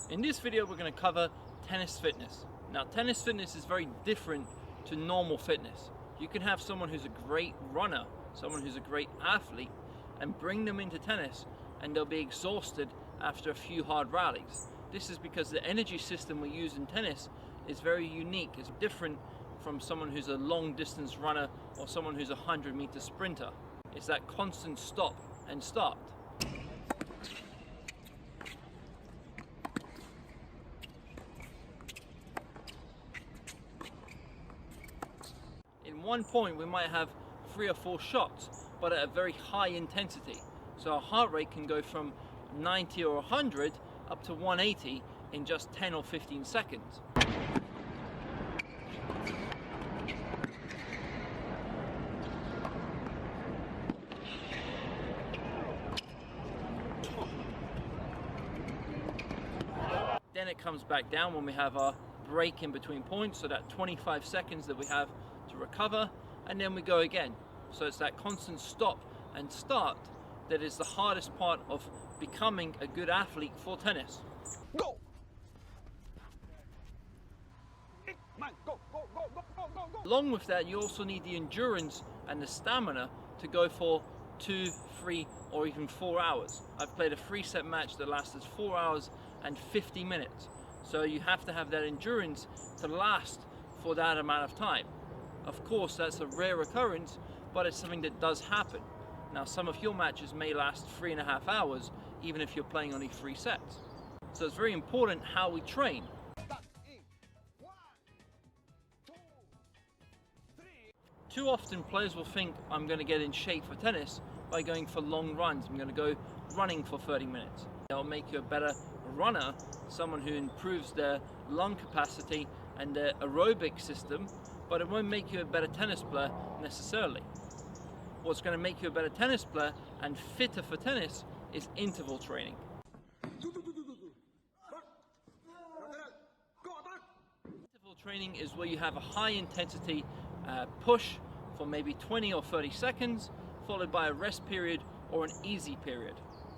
In this video we're going to cover tennis fitness. Now tennis fitness is very different to normal fitness. You can have someone who's a great runner, someone who's a great athlete, and bring them into tennis and they'll be exhausted after a few hard rallies. This is because the energy system we use in tennis is very unique. It's different from someone who's a long distance runner or someone who's a 100-meter sprinter. It's that constant stop and start. In one point we might have 3 or 4 shots, but at a very high intensity. So our heart rate can go from 90 or 100 up to 180 in just 10 or 15 seconds. Then it comes back down when we have our break in between points, so that 25 seconds that we have to recover, and then we go again. So it's that constant stop and start that is the hardest part of becoming a good athlete for tennis. Go! Man, go, go, go, go, go, go, go. Along with that, you also need the endurance and the stamina to go for 2, 3, or even 4 hours. I've played a 3-set match that lasted 4 hours and 50 minutes. So you have to have that endurance to last for that amount of time. Of course, that's a rare occurrence, but it's something that does happen. Now, some of your matches may last 3.5 hours, even if you're playing only 3 sets. So it's very important how we train. 1, 2, 3. Too often players will think, I'm going to get in shape for tennis by going for long runs. I'm going to go running for 30 minutes. It'll make you a better runner, someone who improves their lung capacity and their aerobic system, but it won't make you a better tennis player necessarily. What's going to make you a better tennis player and fitter for tennis is interval training. Interval training is where you have a high intensity push for maybe 20 or 30 seconds, followed by a rest period or an easy period.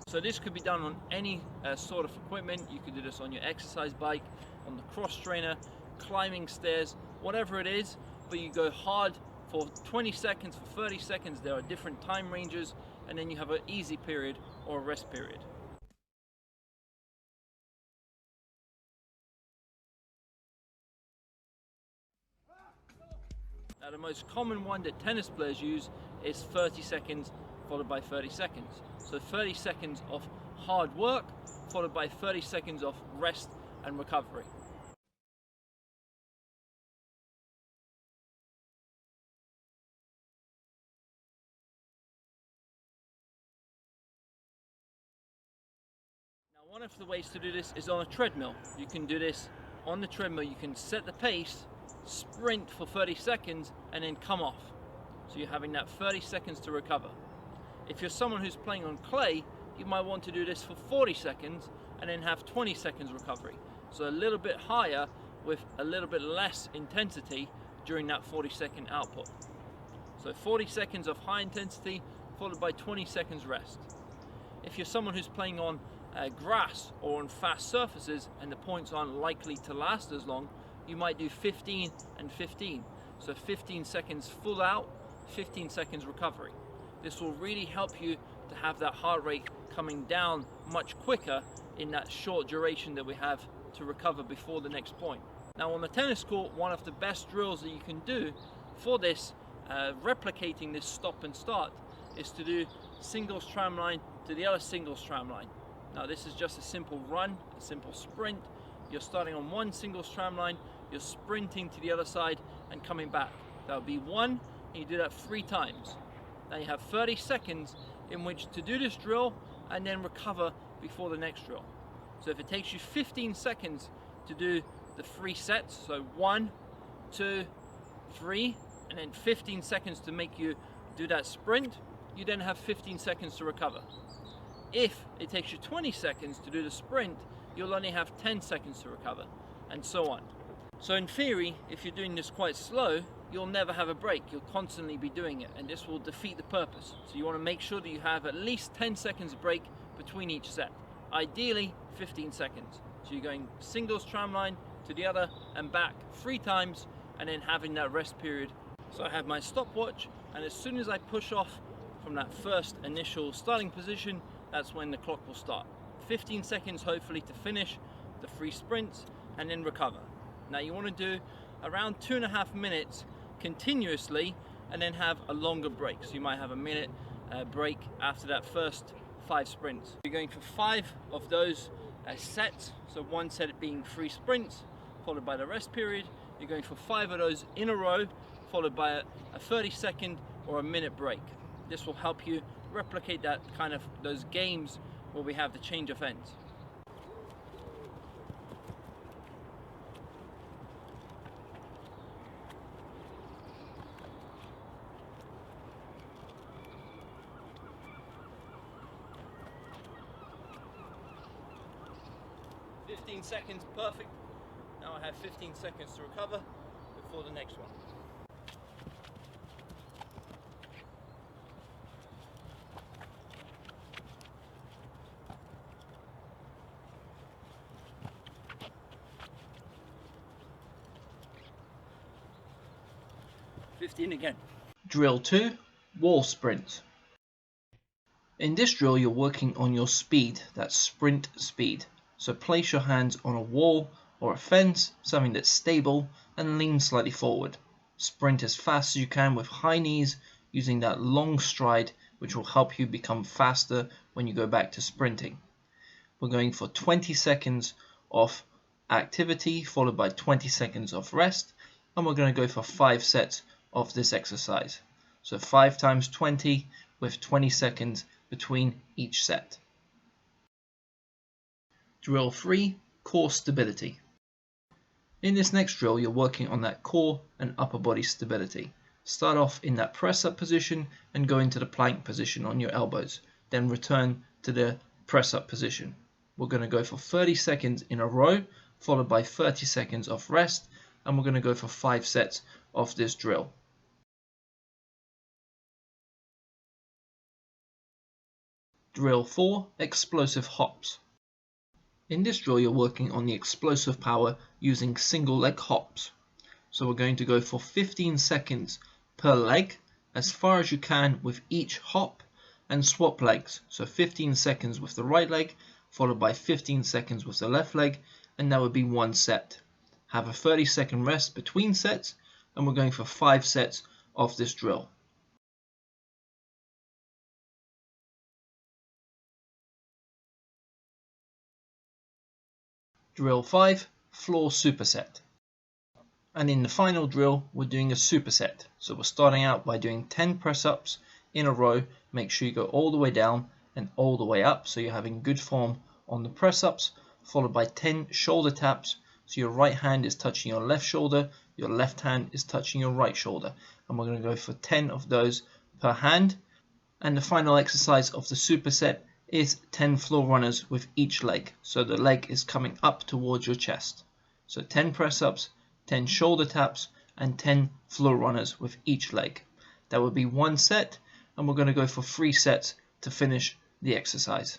So this could be done on any sort of equipment. You could do this on your exercise bike, on the cross trainer, climbing stairs, whatever it is, but you go hard for 20 seconds, for 30 seconds. There are different time ranges, and then you have an easy period or a rest period. Now the most common one that tennis players use is 30 seconds followed by 30 seconds. So 30 seconds of hard work followed by 30 seconds of rest and recovery. Now one of the ways to do this is on a treadmill. You can do this on the treadmill. You can set the pace, sprint for 30 seconds and then come off. So you're having that 30 seconds to recover. If you're someone who's playing on clay, you might want to do this for 40 seconds and then have 20 seconds recovery. So a little bit higher with a little bit less intensity during that 40-second output. So 40 seconds of high intensity followed by 20 seconds rest. If you're someone who's playing on grass or on fast surfaces and the points aren't likely to last as long, you might do 15 and 15. So 15 seconds full out, 15 seconds recovery. This will really help you to have that heart rate coming down much quicker in that short duration that we have to recover before the next point. Now on the tennis court, one of the best drills that you can do for this, replicating this stop and start, is to do singles tram line to the other singles tram line. Now this is just a simple run, a simple sprint. You're starting on one singles tram line, you're sprinting to the other side and coming back. That would be 1, and you do that 3 times. Now you have 30 seconds in which to do this drill and then recover before the next drill. So if it takes you 15 seconds to do the 3 sets, so 1, 2, 3, and then 15 seconds to make you do that sprint, you then have 15 seconds to recover. If it takes you 20 seconds to do the sprint, you'll only have 10 seconds to recover, and so on. So in theory, if you're doing this quite slow, you'll never have a break. You'll constantly be doing it, and this will defeat the purpose. So you want to make sure that you have at least 10 seconds break between each set. Ideally, 15 seconds. So you're going singles tramline to the other and back 3 times, and then having that rest period. So I have my stopwatch, and as soon as I push off from that first initial starting position, that's when the clock will start. 15 seconds hopefully to finish the 3 sprints and then recover. Now you want to do around 2.5 minutes continuously and then have a longer break. So you might have a minute break after that first 5 sprints. You're going for 5 of those sets, so one set being 3 sprints followed by the rest period. You're going for 5 of those in a row followed by a 30-second or a minute break. This will help you replicate that kind of those games where we have the change of ends. "15 seconds, perfect. Now I have 15 seconds to recover before the next one." Again. Drill 2, wall sprint. In this drill you're working on your speed, that's sprint speed. So place your hands on a wall or a fence, something that's stable, and lean slightly forward. Sprint as fast as you can with high knees, using that long stride which will help you become faster when you go back to sprinting. We're going for 20 seconds of activity followed by 20 seconds of rest, and we're going to go for 5 sets of this exercise. So 5 times 20 with 20 seconds between each set. Drill 3, core stability. In this next drill you're working on that core and upper body stability. Start off in that press up position and go into the plank position on your elbows, then return to the press up position. We're going to go for 30 seconds in a row followed by 30 seconds of rest, and we're going to go for 5 sets of this drill. Drill 4, explosive hops. In this drill you're working on the explosive power using single leg hops. So we're going to go for 15 seconds per leg, as far as you can with each hop, and swap legs. So 15 seconds with the right leg, followed by 15 seconds with the left leg, and that would be 1 set. Have a 30-second rest between sets, and we're going for 5 sets of this drill. Drill 5, floor superset. And in the final drill, we're doing a superset. So we're starting out by doing 10 press-ups in a row. Make sure you go all the way down and all the way up, so you're having good form on the press-ups, followed by 10 shoulder taps. So your right hand is touching your left shoulder, your left hand is touching your right shoulder. And we're going to go for 10 of those per hand. And the final exercise of the superset is 10 floor runners with each leg, so the leg is coming up towards your chest. So 10 press-ups, 10 shoulder taps, and 10 floor runners with each leg. That would be 1 set, and we're going to go for 3 sets to finish the exercise.